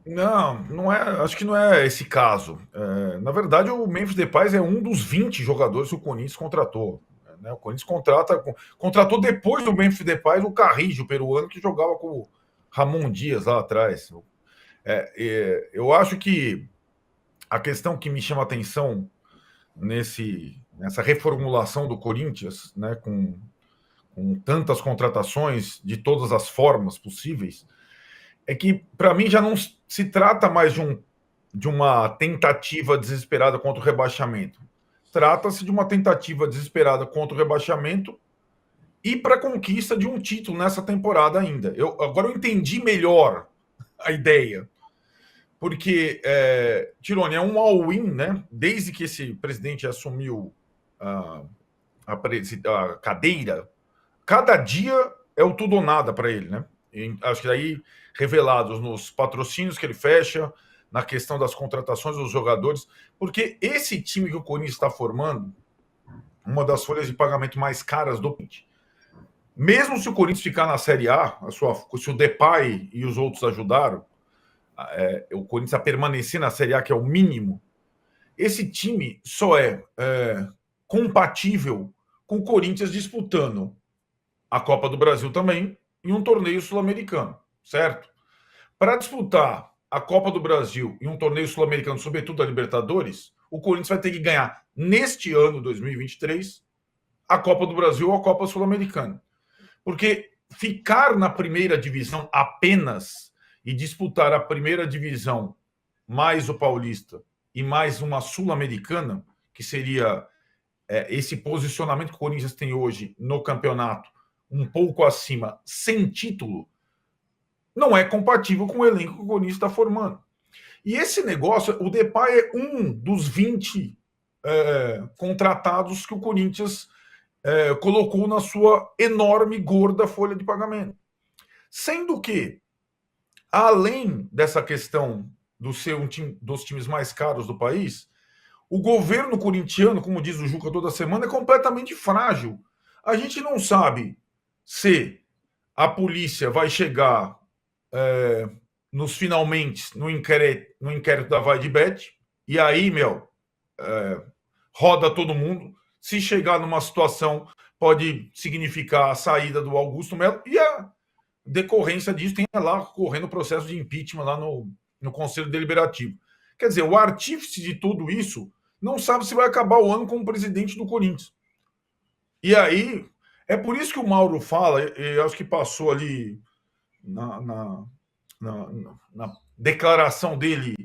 Não, não é. Acho que não é esse caso. Na verdade, o Memphis Depay é um dos 20 jogadores que o Corinthians contratou. Né? O Corinthians contratou depois do Memphis Depay o Carrillo, peruano, que jogava com o Ramon Dias lá atrás. Eu acho que a questão que me chama a atenção nessa reformulação do Corinthians, né, com tantas contratações de todas as formas possíveis, é que, para mim, já não se trata mais de uma tentativa desesperada contra o rebaixamento. Trata-se de uma tentativa desesperada contra o rebaixamento e para a conquista de um título nessa temporada ainda. Agora eu entendi melhor a ideia. Porque, Tirone, é um all-in, né? Desde que esse presidente assumiu a cadeira, cada dia é o tudo ou nada para ele, né? Acho que daí revelados nos patrocínios que ele fecha, na questão das contratações dos jogadores, porque esse time que o Corinthians está formando, uma das folhas de pagamento mais caras do país, mesmo se o Corinthians ficar na Série A, se o Depay e os outros ajudaram, o Corinthians a permanecer na Série A, que é o mínimo, esse time só é compatível com o Corinthians disputando a Copa do Brasil também e um torneio sul-americano, certo? Para disputar a Copa do Brasil e um torneio sul-americano, sobretudo a Libertadores, o Corinthians vai ter que ganhar neste ano, 2023, a Copa do Brasil ou a Copa Sul-Americana. Porque ficar na primeira divisão apenas e disputar a primeira divisão mais o Paulista e mais uma Sul-Americana, que seria esse posicionamento que o Corinthians tem hoje no campeonato, um pouco acima, sem título, não é compatível com o elenco que o Corinthians está formando. E esse negócio, o Depay é um dos 20 contratados que o Corinthians colocou na sua enorme, gorda folha de pagamento. Sendo que, além dessa questão do ser dos times mais caros do país, o governo corintiano, como diz o Juca toda semana, é completamente frágil. A gente não sabe se a polícia vai chegar nos finalmente no inquérito da Vai de Bet, e aí, roda todo mundo. Se chegar numa situação, pode significar a saída do Augusto Melo, e a decorrência disso tem lá correndo o processo de impeachment lá no Conselho Deliberativo. Quer dizer, o artífice de tudo isso não sabe se vai acabar o ano como presidente do Corinthians. E aí, é por isso que o Mauro fala, eu acho que passou ali na declaração dele,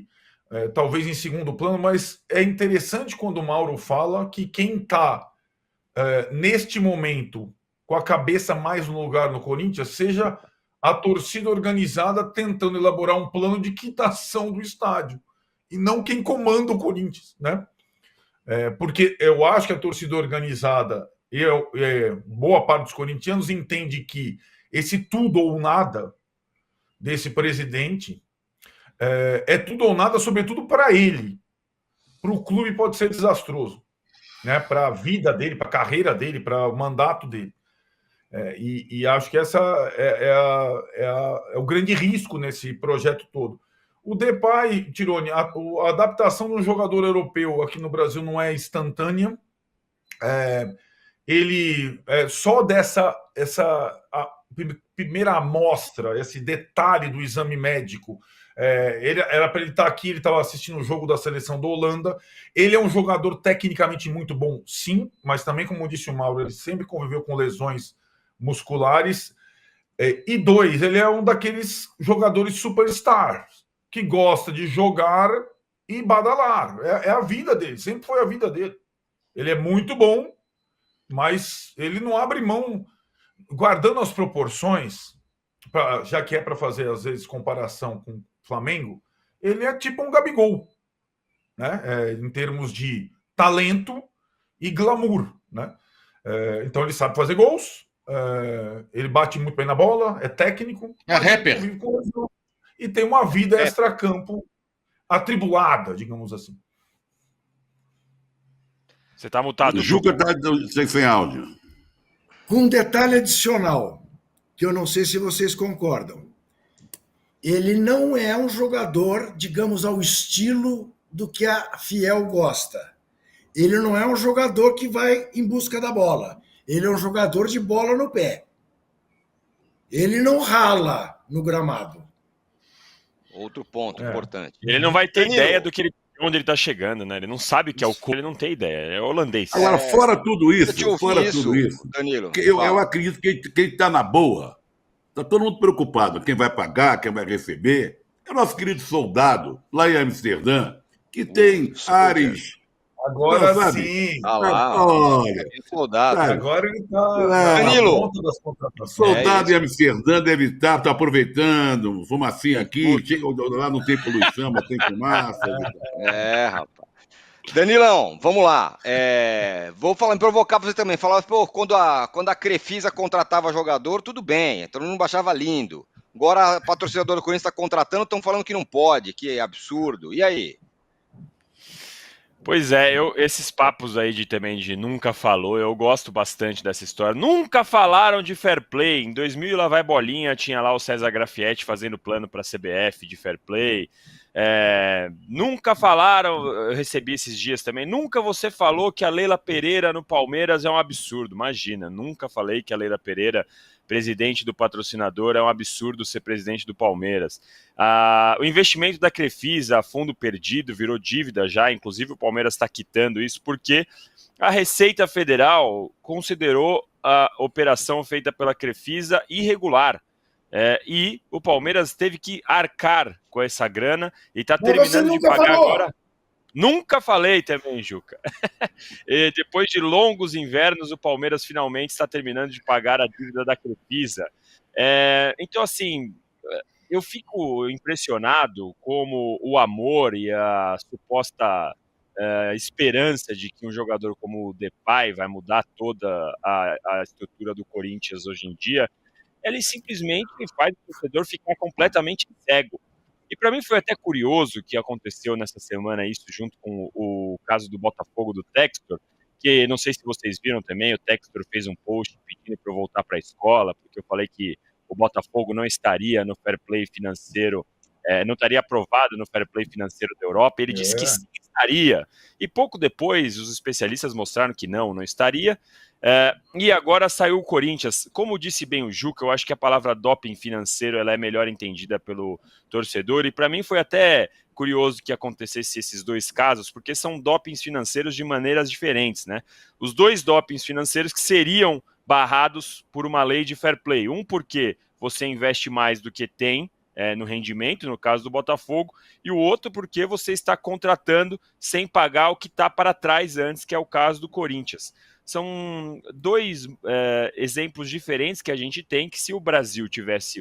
talvez em segundo plano, mas é interessante quando o Mauro fala que quem está, neste momento, com a cabeça mais no lugar no Corinthians, seja a torcida organizada tentando elaborar um plano de quitação do estádio, e não quem comanda o Corinthians, né? Porque eu acho que a torcida organizada e boa parte dos corintianos entende que esse tudo ou nada desse presidente é tudo ou nada, sobretudo para ele. Para o clube pode ser desastroso, né? Para a vida dele, para a carreira dele, para o mandato dele. E acho que essa é o grande risco nesse projeto todo. O Depay, Tirone, a adaptação de um jogador europeu aqui no Brasil não é instantânea. Ele só essa primeira amostra, esse detalhe do exame médico, era para ele estar aqui, ele estava assistindo o jogo da seleção da Holanda. Ele é um jogador tecnicamente muito bom, sim, mas também, como disse o Mauro, ele sempre conviveu com lesões musculares. E dois, ele é um daqueles jogadores superstars que gosta de jogar e badalar. É a vida dele, sempre foi a vida dele. Ele é muito bom, mas ele não abre mão, guardando as proporções, já que é para fazer, às vezes, comparação com o Flamengo, ele é tipo um Gabigol, né? Em termos de talento e glamour, né? Então ele sabe fazer gols, ele bate muito bem na bola, é técnico, é rapper, e tem uma vida extracampo atribulada, digamos assim. Você está mutado. O Juca está sem áudio. Com um detalhe adicional, que eu não sei se vocês concordam. ele não é um jogador, digamos, ao estilo do que a Fiel gosta. Ele não é um jogador que vai em busca da bola. Ele é um jogador de bola no pé. Ele não rala no gramado. Outro ponto importante. Ele não vai ter Danilo. ideia do que onde ele tá chegando, né? Ele não sabe o que é o clube, ele não tem ideia. É holandês. Agora, fora tudo eu te isso, ouvi Danilo. eu acredito que quem está na boa, está todo mundo preocupado. Quem vai pagar, quem vai receber. É o nosso querido soldado, lá em Amsterdã, que tem ares. Agora sabe? sim. Ah lá, Olha, soldado. sabe? Agora ele está Danilo. ponta das contratações. Soldado em Amsterdã deve estar aproveitando, fumacinha aqui, lá não tem poluição, mas tem fumaça. Rapaz. Danilão, vamos lá. Vou provocar você também. Falar, pô, quando a Crefisa contratava jogador, tudo bem, todo mundo baixava lindo. Agora a patrocinadora do Corinthians está contratando, estão falando que não pode, que é absurdo. E aí? Pois é, esses papos aí de nunca falou, eu gosto bastante dessa história. Nunca falaram de fair play. Em 2000, lá vai bolinha, tinha lá o César Grafietti fazendo plano para a CBF de fair play. Nunca falaram, eu recebi esses dias também, nunca você falou que a Leila Pereira no Palmeiras é um absurdo. Imagina, nunca falei que a Leila Pereira, presidente do patrocinador, é um absurdo ser presidente do Palmeiras. O investimento da Crefisa, fundo perdido, virou dívida já, inclusive o Palmeiras está quitando isso, porque a Receita Federal considerou a operação feita pela Crefisa irregular. E o Palmeiras teve que arcar com essa grana e está terminando de pagar agora. Nunca falei também, Juca. E depois de longos invernos, o Palmeiras finalmente está terminando de pagar a dívida da Crefisa. Então, assim, eu fico impressionado como o amor e a suposta esperança de que um jogador como o Depay vai mudar toda a estrutura do Corinthians hoje em dia, ele simplesmente faz o torcedor ficar completamente cego. E para mim foi até curioso que aconteceu nessa semana isso, junto com o caso do Botafogo do Textor, que não sei se vocês viram também, o Textor fez um post pedindo para eu voltar para a escola, porque eu falei que o Botafogo não estaria no fair play financeiro, não estaria aprovado no fair play financeiro da Europa. Ele disse que sim, estaria. E pouco depois, os especialistas mostraram que não estaria. E agora saiu o Corinthians. Como disse bem o Juca, eu acho que a palavra doping financeiro ela é melhor entendida pelo torcedor, e para mim foi até curioso que acontecesse esses dois casos, porque são dopings financeiros de maneiras diferentes, né? Os dois dopings financeiros que seriam barrados por uma lei de fair play. Um porque você investe mais do que tem no rendimento, no caso do Botafogo, e o outro porque você está contratando sem pagar o que está para trás antes, que é o caso do Corinthians. São dois exemplos diferentes que a gente tem, que se o Brasil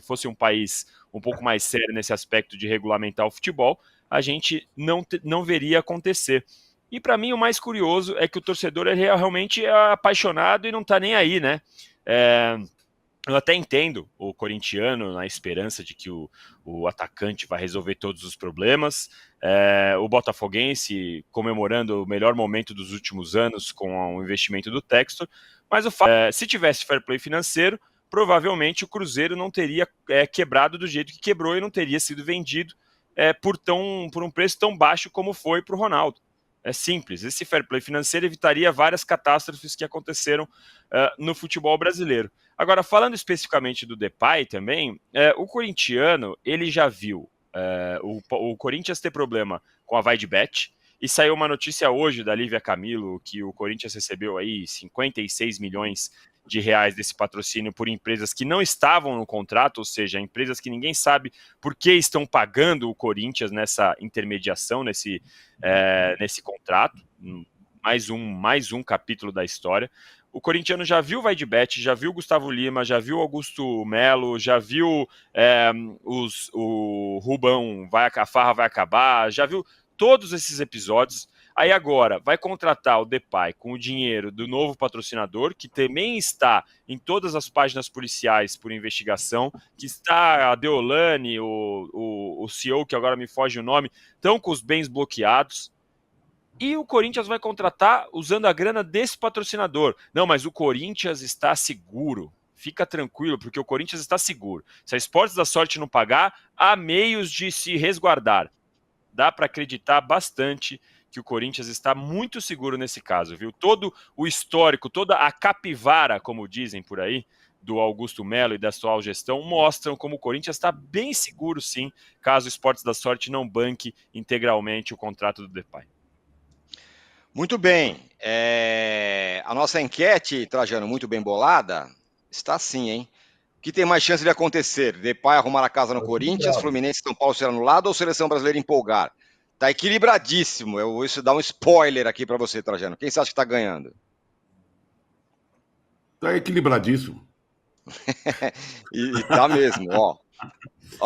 fosse um país um pouco mais sério nesse aspecto de regulamentar o futebol, a gente não veria acontecer. E para mim o mais curioso é que o torcedor realmente é apaixonado e não está nem aí, né? Eu até entendo o corintiano na esperança de que o atacante vai resolver todos os problemas, o botafoguense comemorando o melhor momento dos últimos anos com o investimento do Textor, mas se tivesse fair play financeiro, provavelmente o Cruzeiro não teria quebrado do jeito que quebrou e não teria sido vendido por um preço tão baixo como foi para o Ronaldo. É simples, esse fair play financeiro evitaria várias catástrofes que aconteceram no futebol brasileiro. Agora, falando especificamente do Depay também, o corintiano, ele já viu o Corinthians ter problema com a VaideBet, e saiu uma notícia hoje da Lívia Camilo que o Corinthians recebeu aí 56 milhões de reais desse patrocínio por empresas que não estavam no contrato, ou seja, empresas que ninguém sabe por que estão pagando o Corinthians nessa intermediação, nesse contrato. Mais um capítulo da história. O corintiano já viu o VaideBet, já viu o Gustavo Lima, já viu o Augusto Melo, já viu o Rubão, a farra vai acabar, já viu todos esses episódios. Aí agora vai contratar o Depay com o dinheiro do novo patrocinador, que também está em todas as páginas policiais por investigação, que está a Deolane, o CEO, que agora me foge o nome, estão com os bens bloqueados. E o Corinthians vai contratar usando a grana desse patrocinador. Não, mas o Corinthians está seguro. Fica tranquilo, porque o Corinthians está seguro. Se a Esportes da Sorte não pagar, há meios de se resguardar. Dá para acreditar bastante que o Corinthians está muito seguro nesse caso, viu? Todo o histórico, toda a capivara, como dizem por aí, do Augusto Melo e da sua gestão, mostram como o Corinthians está bem seguro, sim, caso o Esportes da Sorte não banque integralmente o contrato do Depay. Muito bem. A nossa enquete, Trajano, muito bem bolada, está assim, hein? O que tem mais chance de acontecer? Depay arrumar a casa no Corinthians, Fluminense e São Paulo ser anulado ou Seleção Brasileira empolgar? Tá equilibradíssimo. Eu vou dar um spoiler aqui para você, Trajano. Quem você acha que tá ganhando? Tá equilibradíssimo. E tá mesmo, ó.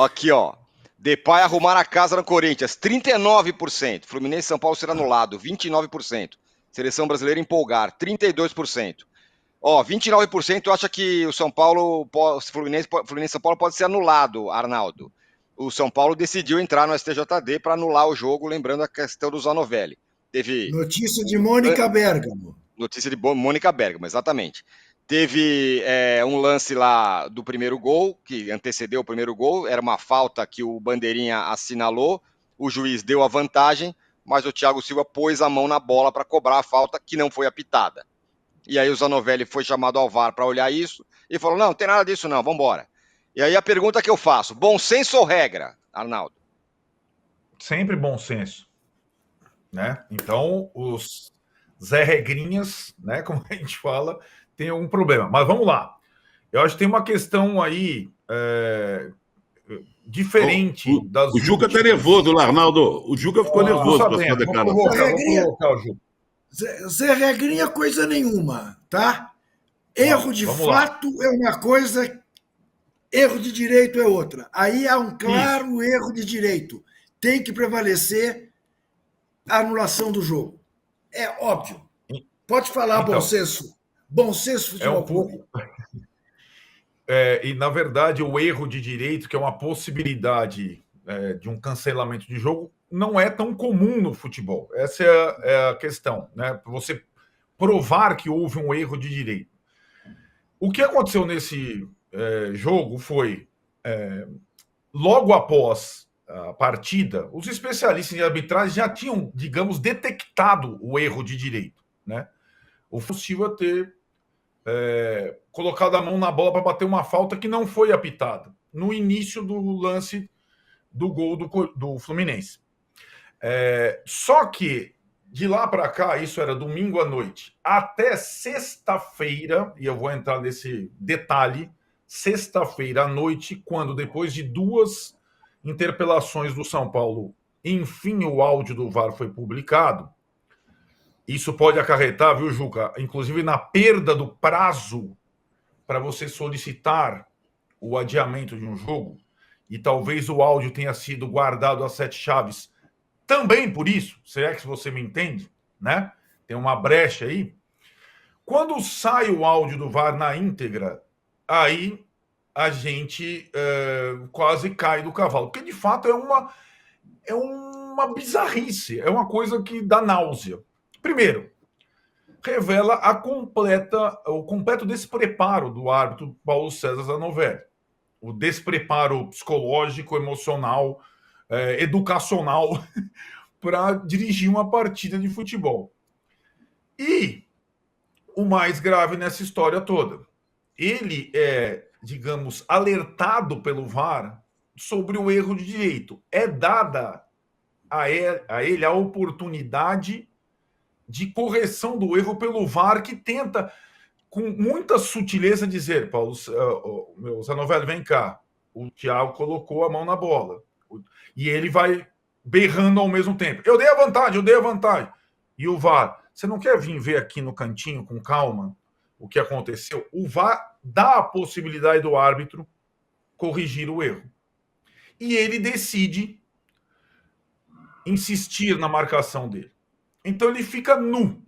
Aqui, ó. Depay arrumar a casa no Corinthians, 39%. Fluminense e São Paulo ser anulado, 29%. Seleção Brasileira empolgar, 32%. Ó, 29% acha que o São Paulo, Fluminense e São Paulo pode ser anulado, Arnaldo. O São Paulo decidiu entrar no STJD para anular o jogo, lembrando a questão do Zanovelli. Teve Notícia de Mônica Bergamo. Notícia de Mônica Bergamo, exatamente. Teve um lance lá do primeiro gol, que antecedeu o primeiro gol, era uma falta que o Bandeirinha assinalou, o juiz deu a vantagem, mas o Thiago Silva pôs a mão na bola para cobrar a falta que não foi apitada. E aí o Zanovelli foi chamado ao VAR para olhar isso e falou, não tem nada disso não, vamos embora. E aí a pergunta que eu faço, bom senso ou regra, Arnaldo? Sempre bom senso, né? Então, os Zé Regrinhas, né, como a gente fala, tem algum problema. Mas vamos lá. Eu acho que tem uma questão aí diferente das O Juca tá nervoso lá, Arnaldo. O Juca ficou nervoso com a sua declaração. Vou provocar o Juca. Zé Regrinha coisa nenhuma, tá? Erro de fato é uma coisa, erro de direito é outra. Aí há um claro erro de direito. Tem que prevalecer a anulação do jogo. É óbvio. Pode falar então, bom senso. Bom senso futebol. É um pouco. E, na verdade, o erro de direito, que é uma possibilidade de um cancelamento de jogo, não é tão comum no futebol. Essa é a questão, né? Você provar que houve um erro de direito. O que aconteceu nesse jogo foi, logo após a partida, os especialistas em arbitragem já tinham, digamos, detectado o erro de direito, né? O Silva ter colocado a mão na bola para bater uma falta que não foi apitada no início do lance do gol do Fluminense. Só que de lá para cá, isso era domingo à noite, até sexta-feira, e eu vou entrar nesse detalhe, sexta-feira à noite, quando depois de 2 interpelações do São Paulo, enfim, o áudio do VAR foi publicado. Isso pode acarretar, viu, Juca, inclusive na perda do prazo para você solicitar o adiamento de um jogo, e talvez o áudio tenha sido guardado a 7 chaves também por isso, se é que você me entende, né? Tem uma brecha aí. Quando sai o áudio do VAR na íntegra, aí a gente quase cai do cavalo, porque de fato é uma bizarrice, é uma coisa que dá náusea. Primeiro, revela o completo despreparo do árbitro Paulo César Zanovelli. O despreparo psicológico, emocional, educacional para dirigir uma partida de futebol. E o mais grave nessa história toda, ele digamos, alertado pelo VAR sobre o erro de direito. É dada a ele a oportunidade de correção do erro pelo VAR, que tenta, com muita sutileza, dizer, Paulo, meu Zanovelli, vem cá, o Thiago colocou a mão na bola. E ele vai berrando ao mesmo tempo. Eu dei a vantagem. E o VAR, você não quer vir ver aqui no cantinho, com calma, o que aconteceu? O VAR dá a possibilidade do árbitro corrigir o erro. E ele decide insistir na marcação dele. Então ele fica nu.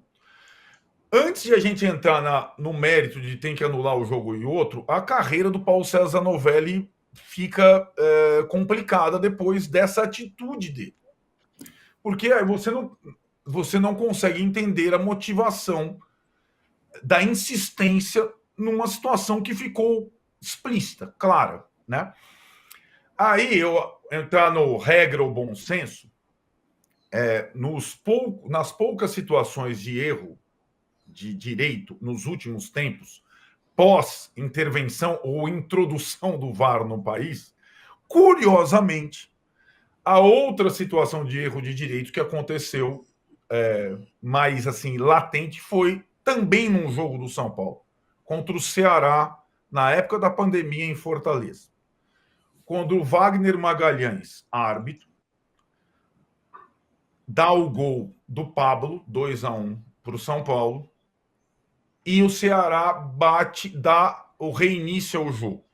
Antes de a gente entrar no mérito de tem que anular o jogo e outro, a carreira do Paulo César Zanovelli fica complicada depois dessa atitude dele. Porque aí você não consegue entender a motivação da insistência numa situação que ficou explícita, clara, né? Aí eu entrar no regra ou bom senso, nas poucas situações de erro de direito nos últimos tempos, pós-intervenção ou introdução do VAR no país, curiosamente, a outra situação de erro de direito que aconteceu mais assim latente foi também num jogo do São Paulo, contra o Ceará, na época da pandemia em Fortaleza. Quando o Wagner Magalhães, árbitro, dá o gol do Pablo, 2-1 para o São Paulo, e o Ceará dá o reinício ao jogo.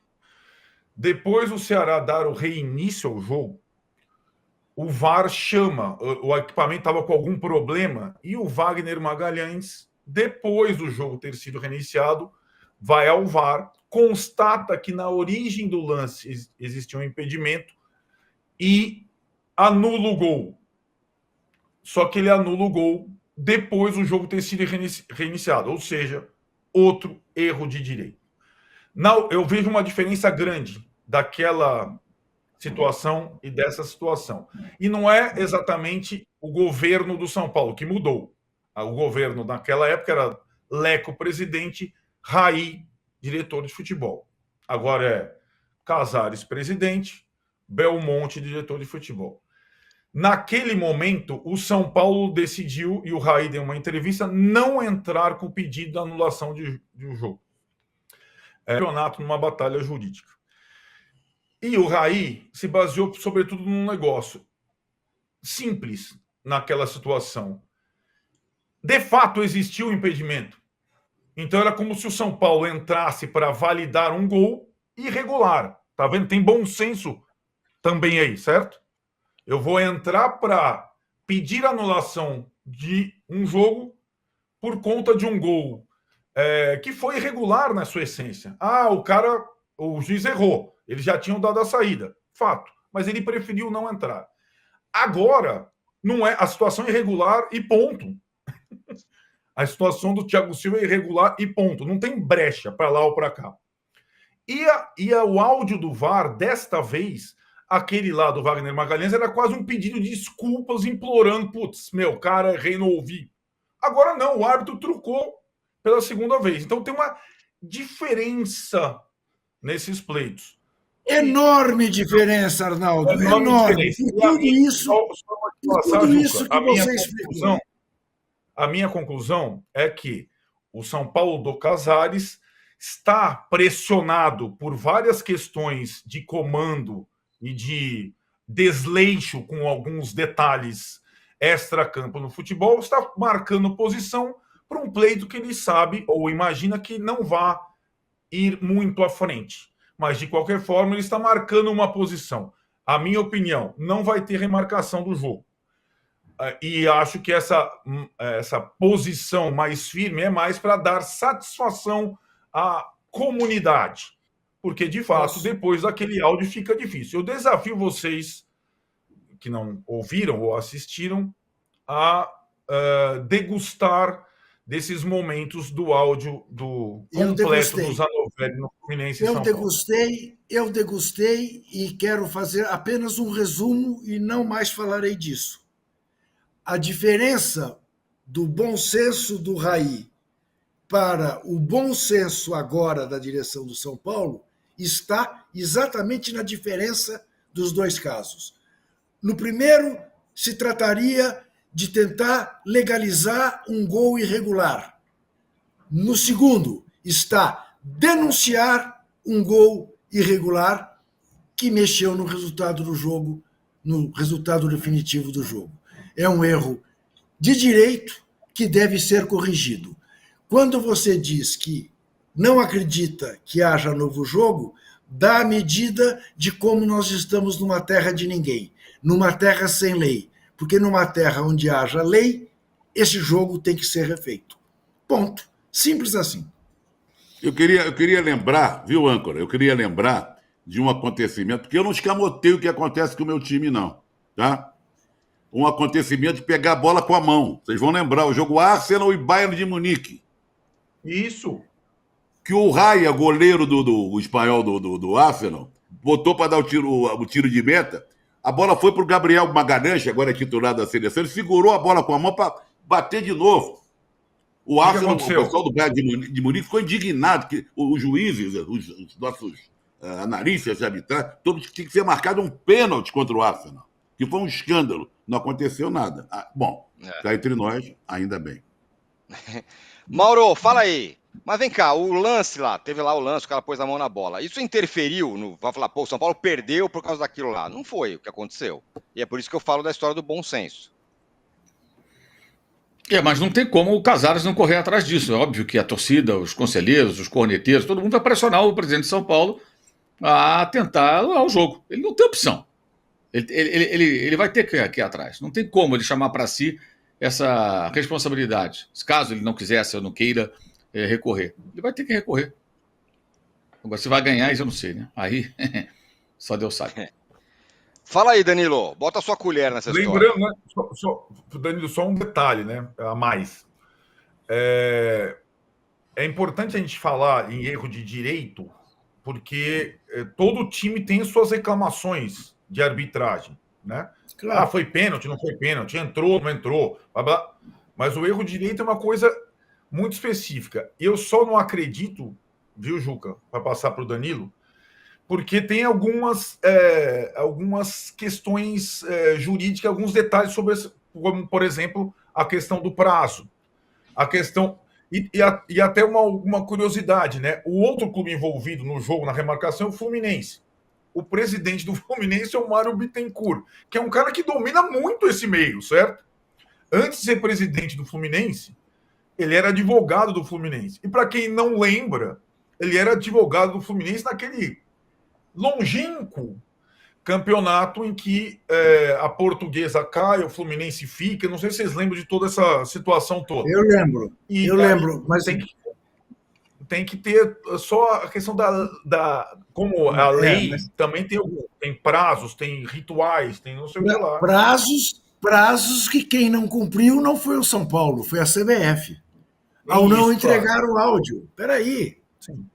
Depois do Ceará dar o reinício ao jogo, o VAR chama, o equipamento estava com algum problema, e o Wagner Magalhães, depois do jogo ter sido reiniciado, vai ao VAR, constata que na origem do lance existia um impedimento e anula o gol. Só que ele anula o gol depois do jogo ter sido reiniciado, ou seja, outro erro de direito. Não, eu vejo uma diferença grande daquela situação e dessa situação. E não é exatamente o governo do São Paulo que mudou. O governo naquela época era Leco presidente, Raí diretor de futebol. Agora é Casares presidente, Belmonte diretor de futebol. Naquele momento, o São Paulo decidiu, e o Raí deu uma entrevista, não entrar com o pedido de anulação de um jogo. Campeonato numa batalha jurídica. E o Raí se baseou, sobretudo, num negócio simples naquela situação. De fato, existiu um impedimento. Então, era como se o São Paulo entrasse para validar um gol irregular. Tá vendo? Tem bom senso também aí, certo? Eu vou entrar para pedir anulação de um jogo por conta de um gol que foi irregular na sua essência. O juiz errou. Eles já tinham dado a saída. Fato. Mas ele preferiu não entrar. Agora, não é a situação é irregular e ponto. A situação do Thiago Silva é irregular e ponto. Não tem brecha para lá ou para cá. E o áudio do VAR, desta vez, aquele lá do Wagner Magalhães, era quase um pedido de desculpas, implorando, putz, cara, errei, não ouvi. Agora não, o árbitro trucou pela segunda vez. Então tem uma diferença nesses pleitos. Enorme diferença, Arnaldo. Enorme. Diferença. A minha conclusão é que o São Paulo do Casares está pressionado por várias questões de comando e de desleixo com alguns detalhes extra-campo no futebol, está marcando posição para um pleito que ele sabe ou imagina que não vai ir muito à frente. Mas, de qualquer forma, ele está marcando uma posição. A minha opinião, não vai ter remarcação do jogo. E acho que essa posição mais firme é mais para dar satisfação à comunidade. Porque, de fato, depois daquele áudio fica difícil. Eu desafio vocês que não ouviram ou assistiram a degustar desses momentos do áudio completo do Zanovelli no Fluminense em São Paulo. Eu degustei e quero fazer apenas um resumo e não mais falarei disso. A diferença do bom senso do Raí para o bom senso agora da direção do São Paulo está exatamente na diferença dos dois casos. No primeiro, se trataria de tentar legalizar um gol irregular. No segundo, está denunciar um gol irregular que mexeu no resultado do jogo, no resultado definitivo do jogo. É um erro de direito que deve ser corrigido. Quando você diz que não acredita que haja novo jogo, dá a medida de como nós estamos numa terra de ninguém, numa terra sem lei. Porque numa terra onde haja lei, esse jogo tem que ser refeito. Ponto. Simples assim. Eu queria lembrar, viu, âncora? Eu queria lembrar de um acontecimento, porque eu não escamoteio o que acontece com o meu time, não. Tá? Um acontecimento de pegar a bola com a mão. Vocês vão lembrar, o jogo Arsenal e Bayern de Munique. Isso. que o Raya, goleiro do espanhol do Arsenal, botou para dar o tiro de meta. A bola foi para o Gabriel Magalhães, agora é titular da seleção. Ele segurou a bola com a mão para bater de novo. O Arsenal, o pessoal do Bayern de Munique ficou indignado que os juízes, os nossos analistas, arbitragens, todos tinham que ser marcado um pênalti contra o Arsenal, que foi um escândalo. Não aconteceu nada. Bom, cá entre nós, ainda bem. Mauro, fala aí. Mas vem cá, o lance lá, teve lá o lance, o cara pôs a mão na bola. Isso interferiu no. Vai falar, pô, o São Paulo perdeu por causa daquilo lá. Não foi o que aconteceu. E é por isso que eu falo da história do bom senso. Mas não tem como o Casares não correr atrás disso. É óbvio que a torcida, os conselheiros, os corneteiros, todo mundo vai pressionar o presidente de São Paulo a tentar o jogo. Ele não tem opção. Ele vai ter que ir atrás. Não tem como ele chamar para si essa responsabilidade. Caso ele não quisesse ou não queira recorrer. Ele vai ter que recorrer. Agora, se vai ganhar, isso eu não sei, né? Aí, só Deus sabe. Fala aí, Danilo. Bota a sua colher nessa história. Lembrando, né? Danilo, só um detalhe, né? A mais. É importante a gente falar em erro de direito, porque todo time tem suas reclamações de arbitragem, né? Claro. Foi pênalti, não foi pênalti, entrou, não entrou, blá, blá. Mas o erro de direito é uma coisa muito específica. Eu só não acredito, viu, Juca, para passar para o Danilo, porque tem algumas questões jurídicas, alguns detalhes sobre, como, por exemplo, a questão do prazo, a questão... E até uma curiosidade, né? O outro clube envolvido no jogo, na remarcação, é o Fluminense. O presidente do Fluminense é o Mário Bittencourt, que é um cara que domina muito esse meio, certo? Antes de ser presidente do Fluminense, ele era advogado do Fluminense. E para quem não lembra, ele era advogado do Fluminense naquele longínquo campeonato em que a Portuguesa cai, o Fluminense fica. Não sei se vocês lembram de toda essa situação toda. Eu lembro. Lembro, mas tem que ter só a questão como a lei também tem prazos, tem rituais, tem não sei o que lá. Prazos que quem não cumpriu não foi o São Paulo, foi a CBF. Ao não entregar o áudio. Peraí. Sim.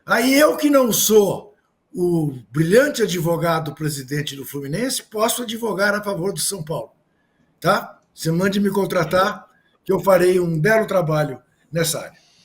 Aí eu que não sou o brilhante advogado presidente do Fluminense, posso advogar a favor do São Paulo. Tá? Você mande me contratar, que eu farei um belo trabalho nessa área.